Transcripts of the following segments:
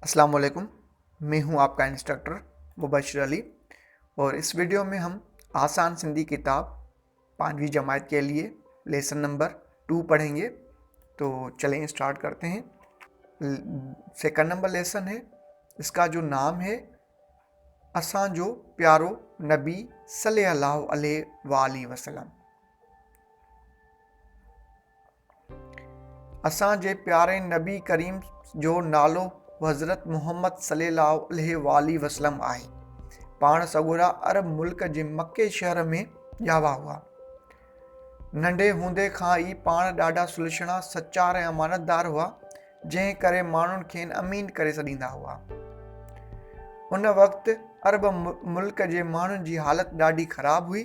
अस्सलाम वालेकुम। मैं हूं आपका इंस्ट्रक्टर मुबशिर अली और इस वीडियो में हम आसान सिंधी किताब 5वीं जमात के लिए लेसन नंबर 2 पढ़ेंगे। तो चलें स्टार्ट करते हैं। सेकंड नंबर लेसन है, इसका जो नाम है असां जो प्यारो नबी सल्लल्लाहु अलैहि वसल्लम। असां जे प्यारे नबी करीम जो नालो हज़रत मुहम्मद सल्लल्लाहु अलैहि वसल्लम आहे। पाण सगुरा अरब मुल्क जे मके शहर में ॼावा हुआ। नंढे हूंदे खां ई पाण ॾाढा सुलझणा, सच्चा ऐं अमानतदार हुआ, जंहिं करे माण्हुनि खे अमीन करे सॾींदा हुआ। उन वक़्तु अरब मुल्क जे माण्हुनि जी हालत ॾाढी ख़राब हुई।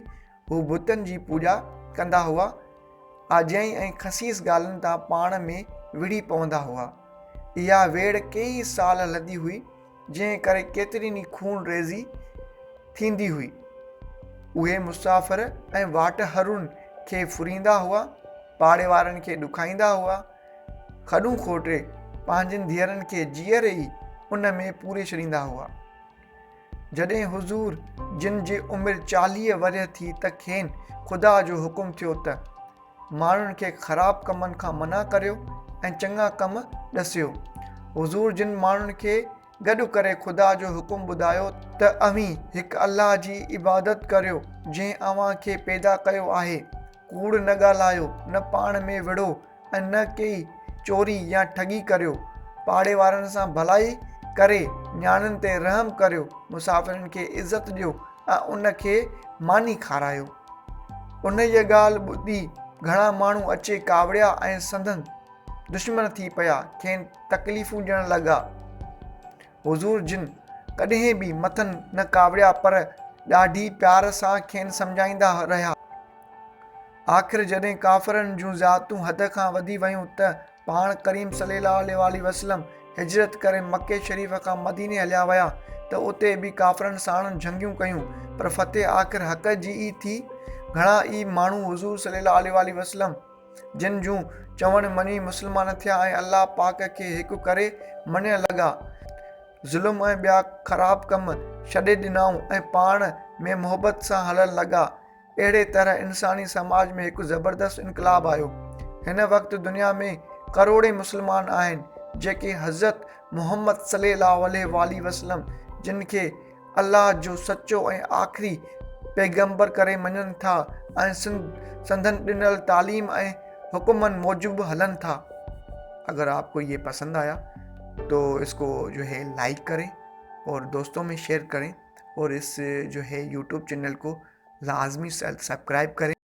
हू बुतनि जी पूॼा कंदा हुआ, आजई ऐं ख़सीस ॻाल्हियुनि तां पाण में विड़ी पवंदा हुआ। इहा वेड़ कई साल हलंदी हुई, जंहिं करे केतिरी खून रेज़ी थींदी हुई। उहे मुसाफ़िर ऐं वाटहरुनि खे फुरींदा हुआ, पाड़े वारनि खे ॾुखाईंदा हुआ। खॾूं खोटे पंहिंजनि धीअरनि खे जीअर ई उन में पूरे छॾींदा हुआ। जॾहिं हुज़ूर जिन जी उमिरि 40 वरह थी त खेनि ख़ुदा जो हुकुम थियो त माण्हुनि खे ख़राब कमनि खां मना करियो ऐं चङा कम ॾसियो। हुज़ूर जिन माण्हुनि खे गॾु करे ख़ुदा जो हुकुम ॿुधायो त अव्हीं हिकु अल्लाह जी इबादत करियो जंहिं अव्हां खे पैदा कयो आहे। कूड़ न ॻाल्हायो, न पाण में विढ़ो ऐं न कई चोरी या ठगी करियो। पाड़े वारनि सां भलाई करे न्याणियुनि ते रहम करियो। मुसाफ़िरनि खे इज़त ॾियो ऐं उन खे मानी खारायो। उन जी ॻाल्हि ॿुधी घणा माण्हू अचे कावड़िया ऐं संदन दुश्मन थी पिया, खेनि तकलीफ़ूं ॾियण लॻा। हुज़ूर जिन कॾहिं बि मथनि न कावड़िया, पर ॾाढी प्यार सां खेनि सम्झाईंदा रहिया। आख़िर जॾहिं काफ़िरनि जूं ज़ातूं हद खां वधी वियूं त पाण करीम सल्लल्लाहु अलैहि वसल्लम हिजरत करे मके शरीफ़ खां मदीने हलिया विया त उते बि काफ़िरनि साण जंगियूं कयूं, पर फ़तेह आख़िर हक़ जी ई थी। घणा ई माण्हू हुज़ूर सल्लल्लाहु अलैहि वसल्लम जिन जूं चवण मञी मुस्लमान थिया ऐं अल्लाह पाक खे हिकु करे मञण लॻा। ज़ुल्म ऐं ॿिया ख़राब कम छॾे ॾिनऊं ऐं पाण में मुहबत सां हलण लॻा। अहिड़े तरह इंसानी समाज में हिकु ज़बरदस्त इनक़लाब आयो। हिन वक़्तु दुनिया में करोड़े मुस्लमान आहिनि जेके हज़रत मुहम्मद सल्लल्लाहु अलैहि वसल्लम जिन खे अल्लाह जो सचो ऐं आख़िरी पैगंबर करे मञनि था ऐं संदन ॾिनल तालीम ऐं हुक्मनि मूजिब हलन था। अगर आपको ये पसंद आया तो इसको जो है लाइक करें और दोस्तों में शेयर करें और इस जो है यूट्यूब चैनल को लाजमी सब्सक्राइब करें।